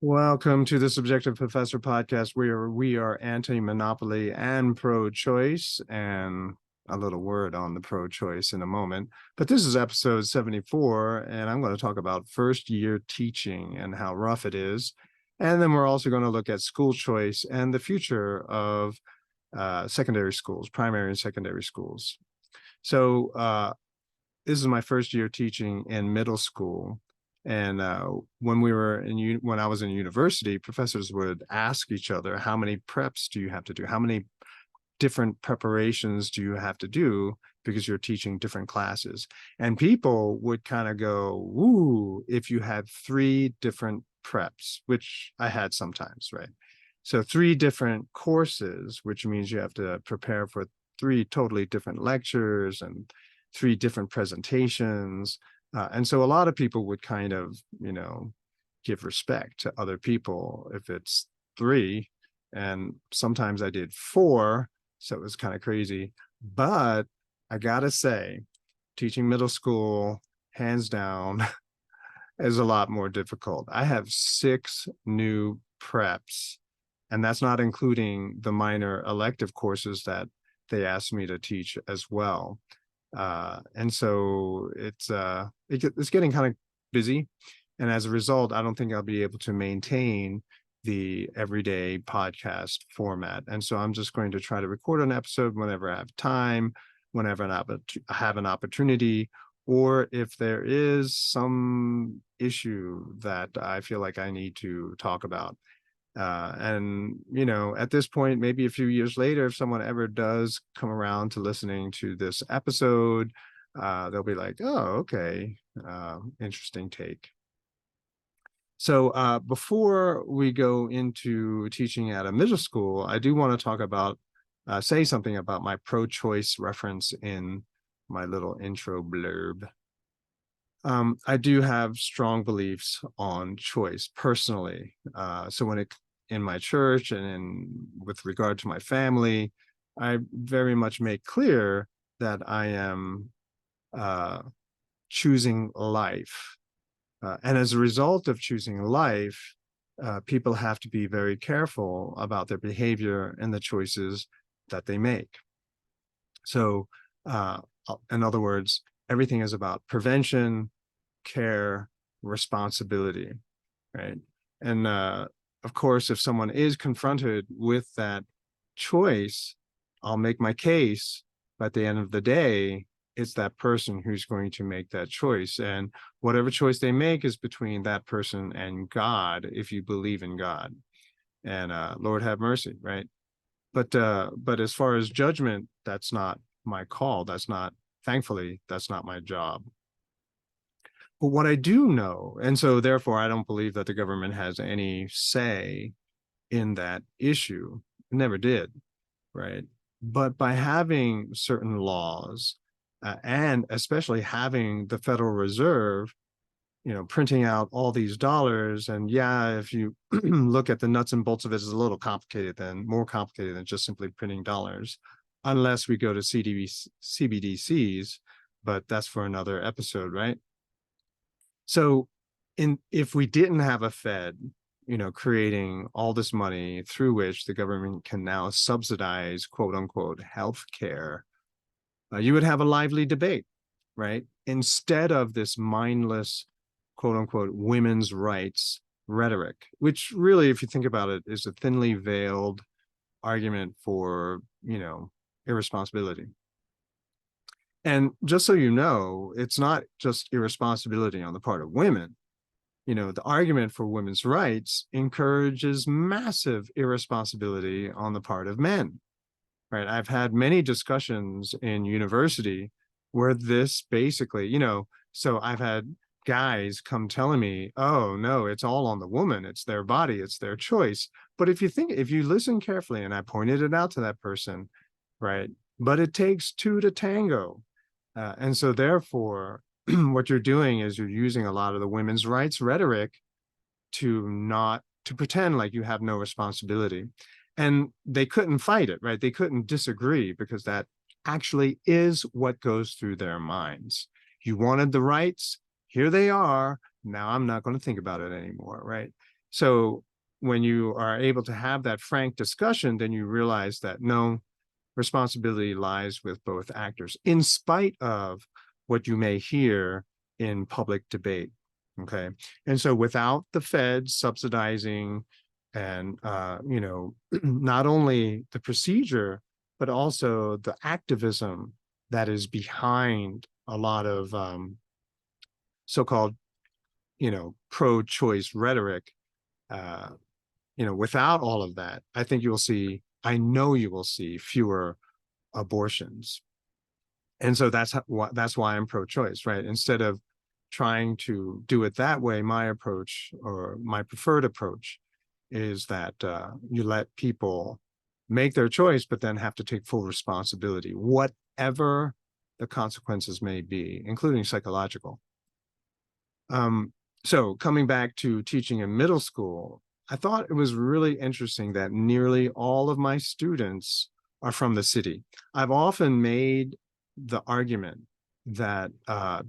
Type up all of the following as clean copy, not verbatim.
Welcome to the Subjective Professor podcast, where we are anti-monopoly and pro-choice, and a little word on the pro-choice in a moment. But this is episode 74, and I'm going to talk about first-year teaching and how rough it is. And then we're also going to look at school choice and the future of secondary schools, primary and secondary schools. So this is my first year teaching in middle school. And when I was in university, professors would ask each other, how many preps do you have to do? How many different preparations do you have to do because you're teaching different classes? And people would kind of go, "Ooh, if you had 3 different preps," which I had sometimes, right? So 3 different courses, which means you have to prepare for 3 totally different lectures and 3 different presentations. And so a lot of people would kind of, give respect to other people if it's 3. And sometimes I did 4. So it was kind of crazy. But I gotta say, teaching middle school, hands down, is a lot more difficult. I have 6 new preps, and that's not including the minor elective courses that they asked me to teach as well. And so it's getting kind of busy. And as a result, I don't think I'll be able to maintain the everyday podcast format. And so I'm just going to try to record an episode whenever I have time, whenever I have an opportunity, or if there is some issue that I feel like I need to talk about. And, at this point, maybe a few years later, if someone ever does come around to listening to this episode, they'll be like, "Oh, okay, interesting take." So before we go into teaching at a middle school, I do want to talk about, say something about my pro-choice reference in my little intro blurb. I do have strong beliefs on choice personally. So in my church and with regard to my family, I very much make clear that I am choosing life. And as a result of choosing life, people have to be very careful about their behavior and the choices that they make. So, in other words, everything is about prevention, care, responsibility, right? And of course, if someone is confronted with that choice, I'll make my case. But at the end of the day, it's that person who's going to make that choice. And whatever choice they make is between that person and God, if you believe in God. And Lord have mercy, right? But as far as judgment, that's not my call. Thankfully, that's not my job. But what I do know, and so therefore I don't believe that the government has any say in that issue, never did, right? But by having certain laws, and especially having the Federal Reserve, printing out all these dollars, and yeah, if you look at the nuts and bolts of it, it's a little more complicated than just simply printing dollars, unless we go to CBDCs, but that's for another episode, right? So if we didn't have a Fed, creating all this money through which the government can now subsidize, quote unquote, healthcare, you would have a lively debate, right? Instead of this mindless, quote unquote, women's rights rhetoric, which really, if you think about it, is a thinly veiled argument for, irresponsibility. And just so you know, it's not just irresponsibility on the part of women. The argument for women's rights encourages massive irresponsibility on the part of men, right? I've had many discussions in university where this basically, so I've had guys come telling me, "Oh, no, it's all on the woman. It's their body. It's their choice." But if you listen carefully, and I pointed it out to that person, right? But it takes 2 to tango. And so therefore, what you're doing is you're using a lot of the women's rights rhetoric to pretend like you have no responsibility. And they couldn't fight it, right? They couldn't disagree because that actually is what goes through their minds. You wanted the rights, here they are. Now I'm not going to think about it anymore, right? So when you are able to have that frank discussion, then you realize that no, responsibility lies with both actors, in spite of what you may hear in public debate. Okay. And so without the Fed subsidizing and, not only the procedure, but also the activism that is behind a lot of so-called, pro-choice rhetoric, uh, without all of that, I know you will see fewer abortions. And so that's why I'm pro-choice, right? Instead of trying to do it that way, my approach, or my preferred approach, is that you let people make their choice, but then have to take full responsibility, whatever the consequences may be, including psychological. So coming back to teaching in middle school, I thought it was really interesting that nearly all of my students are from the city. I've often made the argument that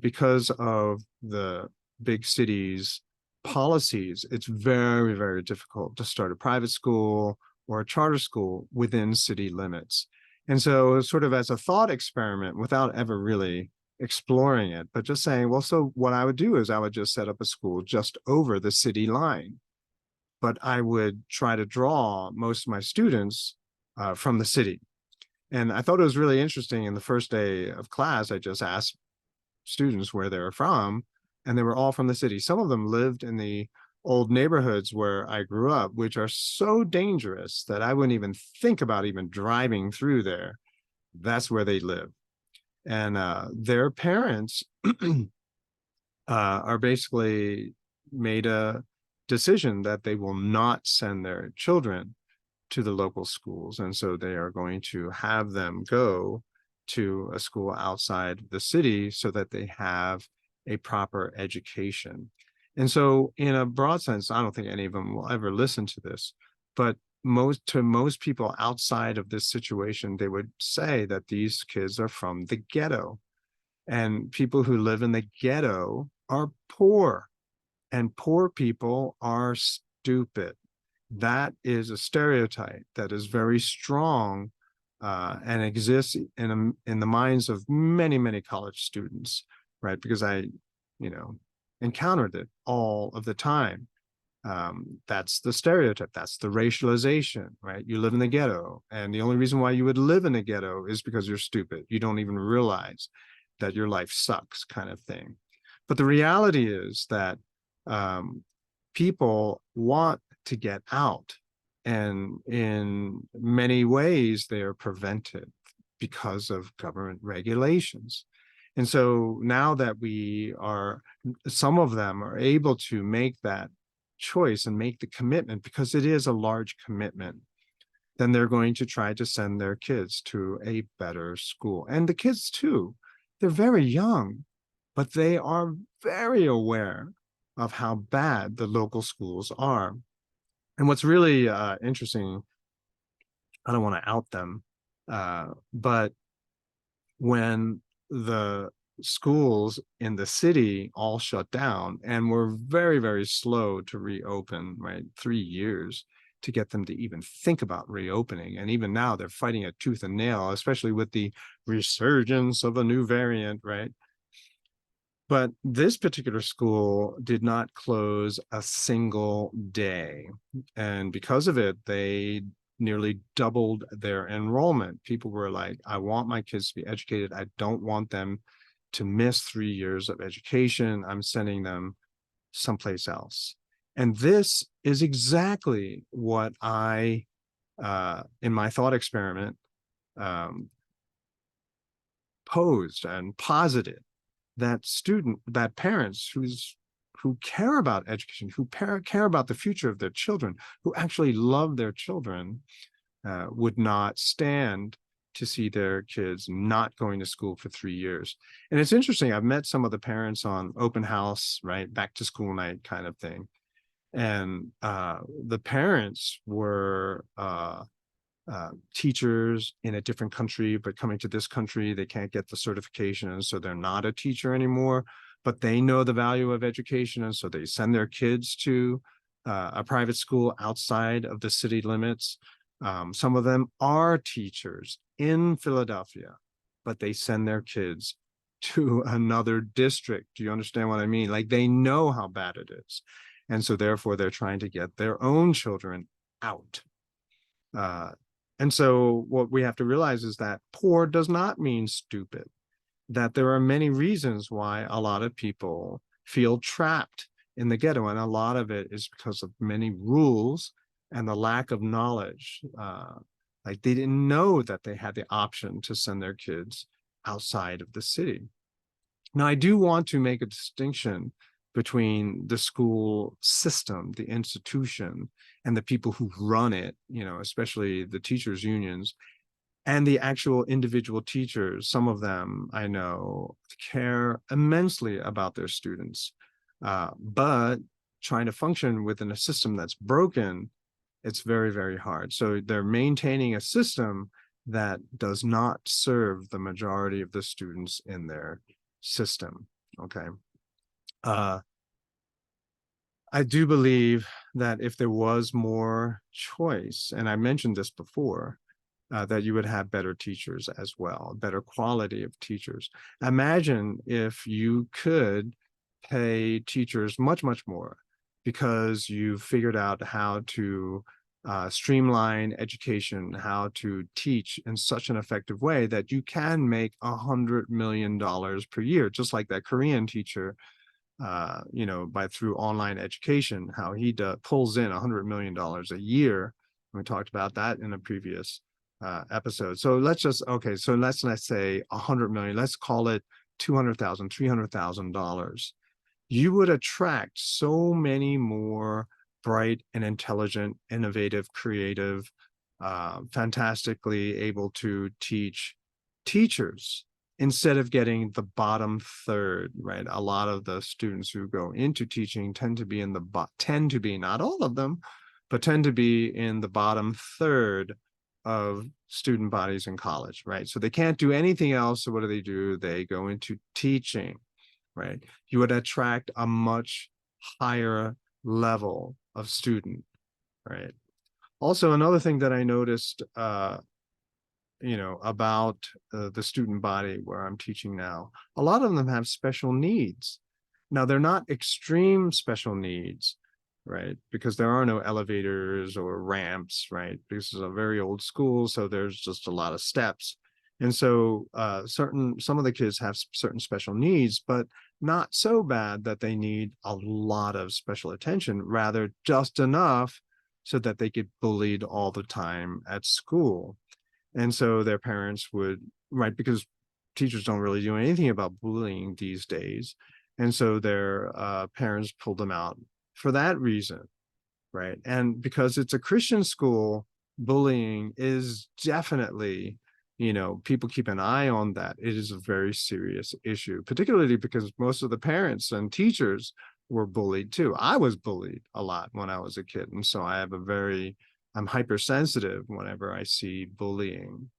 because of the big cities' policies, it's very, very difficult to start a private school or a charter school within city limits. And so sort of as a thought experiment, without ever really exploring it, but just saying, well, so what I would do is I would just set up a school just over the city line, but I would try to draw most of my students from the city. And I thought it was really interesting. In the first day of class, I just asked students where they were from, and they were all from the city. Some of them lived in the old neighborhoods where I grew up, which are so dangerous that I wouldn't even think about even driving through there. That's where they live. And their parents are basically made a decision that they will not send their children to the local schools. And so they are going to have them go to a school outside the city so that they have a proper education. And so in a broad sense, I don't think any of them will ever listen to this, but most people outside of this situation, they would say that these kids are from the ghetto, and people who live in the ghetto are poor, and poor people are stupid. That is a stereotype that is very strong and exists in the minds of many, many college students, right? Because I, encountered it all of the time. That's the stereotype. That's the racialization, right? You live in the ghetto, and the only reason why you would live in a ghetto is because you're stupid. You don't even realize that your life sucks, kind of thing. But the reality is that people want to get out, and in many ways they are prevented because of government regulations. And so now that some of them are able to make that choice and make the commitment, because it is a large commitment, then they're going to try to send their kids to a better school. And the kids too, they're very young, but they are very aware of how bad the local schools are. And what's really interesting, I don't want to out them, but when the schools in the city all shut down and were very, very slow to reopen, right? 3 years to get them to even think about reopening. And even now they're fighting a tooth and nail, especially with the resurgence of a new variant, right? But this particular school did not close a single day. And because of it, they nearly doubled their enrollment. People were like, I want my kids to be educated. I don't want them to miss 3 years of education. I'm sending them someplace else. And this is exactly what I, in my thought experiment, posed and posited, that parents who care about education, who care about the future of their children, who actually love their children, would not stand to see their kids not going to school for 3 years. And it's interesting, I've met some of the parents on open house, right, back to school night kind of thing. And the parents were teachers in a different country, but coming to this country, they can't get the certification. And so they're not a teacher anymore, but they know the value of education. And so they send their kids to a private school outside of the city limits. Some of them are teachers in Philadelphia, but they send their kids to another district. Do you understand what I mean? Like, they know how bad it is. And so therefore they're trying to get their own children out. And so what we have to realize is that poor does not mean stupid, that there are many reasons why a lot of people feel trapped in the ghetto. And a lot of it is because of many rules and the lack of knowledge. Like, they didn't know that they had the option to send their kids outside of the city. Now, I do want to make a distinction between the school system, the institution, and the people who run it, especially the teachers' unions, and the actual individual teachers. Some of them, I know, care immensely about their students, but trying to function within a system that's broken, it's very, very hard. So they're maintaining a system that does not serve the majority of the students in their system. Okay. I do believe that if there was more choice, and I mentioned this before, that you would have better teachers as well, better quality of teachers. Imagine if you could pay teachers much, much more because you figured out how to streamline education, how to teach in such an effective way that you can make $100 million per year, just like that Korean teacher, through online education, how he pulls in $100 million a year. We talked about that in a previous episode. So let's not say 100 million, let's call it $200,000, $300,000. You would attract so many more bright and intelligent, innovative, creative, fantastically able to teach teachers instead of getting the bottom third, right? A lot of the students who go into teaching tend to be not all of them, but tend to be in the bottom third of student bodies in college, right? So they can't do anything else. So what do? They go into teaching, right? You would attract a much higher level of student, right? Also, another thing that I noticed, about the student body where I'm teaching now, a lot of them have special needs. Now, they're not extreme special needs, right? Because there are no elevators or ramps, right? This is a very old school, so there's just a lot of steps. And so some of the kids have certain special needs, but not so bad that they need a lot of special attention, rather just enough so that they get bullied all the time at school. And so their parents would, right, because teachers don't really do anything about bullying these days. And so their parents pulled them out for that reason, right? And because it's a Christian school, bullying is definitely, people keep an eye on that. It is a very serious issue, particularly because most of the parents and teachers were bullied too. I was bullied a lot when I was a kid. And so I'm hypersensitive whenever I see bullying.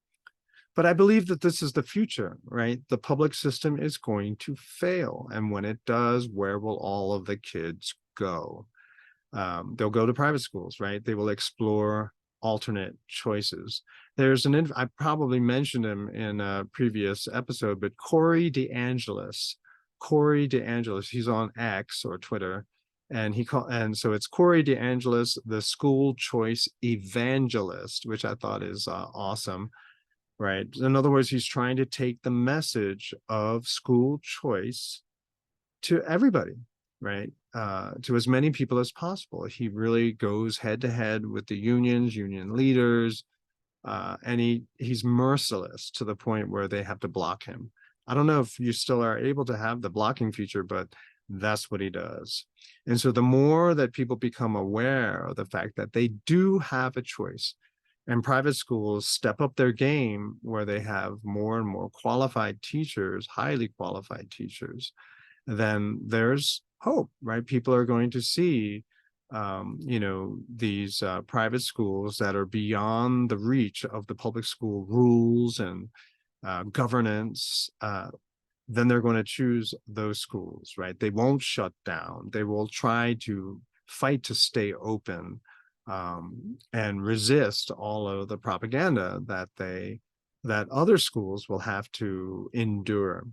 But I believe that this is the future, right? The public system is going to fail. And when it does, where will all of the kids go? They'll go to private schools, right? They will explore alternate choices. I probably mentioned him in a previous episode, but Corey DeAngelis, he's on X or Twitter. And so it's Corey DeAngelis, the school choice evangelist, which I thought is awesome, right? In other words, he's trying to take the message of school choice to everybody, right? To as many people as possible. He really goes head to head with the unions, union leaders, and he's merciless to the point where they have to block him. I don't know if you still are able to have the blocking feature, but that's what he does. And so the more that people become aware of the fact that they do have a choice, and private schools step up their game where they have more and more qualified teachers, highly qualified teachers, then there's hope, right? People are going to see, these private schools that are beyond the reach of the public school rules and governance. Then they're going to choose those schools, right? They won't shut down. They will try to fight to stay open, and resist all of the propaganda that other schools will have to endure.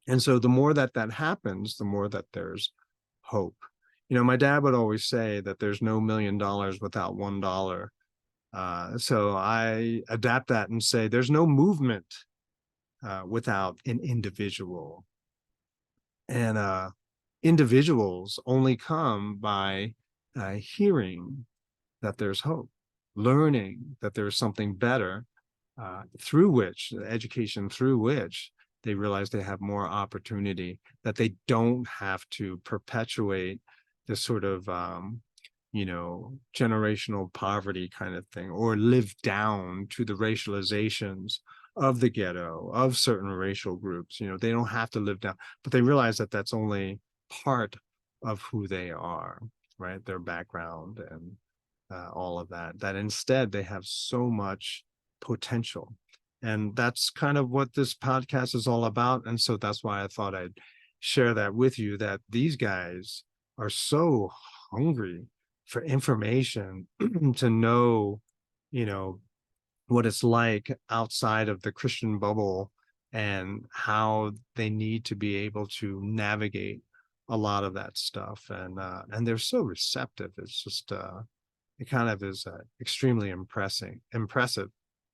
And so the more that that happens, the more that there's hope. My dad would always say that there's no $1,000,000 without $1. So I adapt that and say there's no movement without an individual. And individuals only come by hearing that there's hope, learning that there's something better, through which education, through which they realize they have more opportunity, that they don't have to perpetuate this sort of generational poverty kind of thing, or live down to the racializations of the ghetto, of certain racial groups. They don't have to live down, but they realize that that's only part of who they are, right? Their background and all of that, that instead they have so much potential. And that's kind of what this podcast is all about. And so that's why I thought I'd share that with you, that these guys are so hungry for information to know, you know, what it's like outside of the Christian bubble, and how they need to be able to navigate a lot of that stuff. And they're so receptive. It's just it kind of is extremely impressive.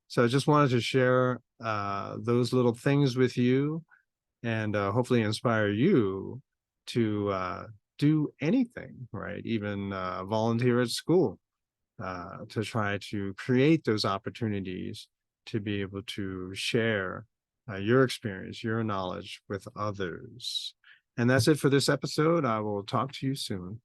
So I just wanted to share those little things with you, and hopefully inspire you to do anything, right? Even volunteer at school, to try to create those opportunities to be able to share your experience, your knowledge with others. And that's it for this episode. I will talk to you soon.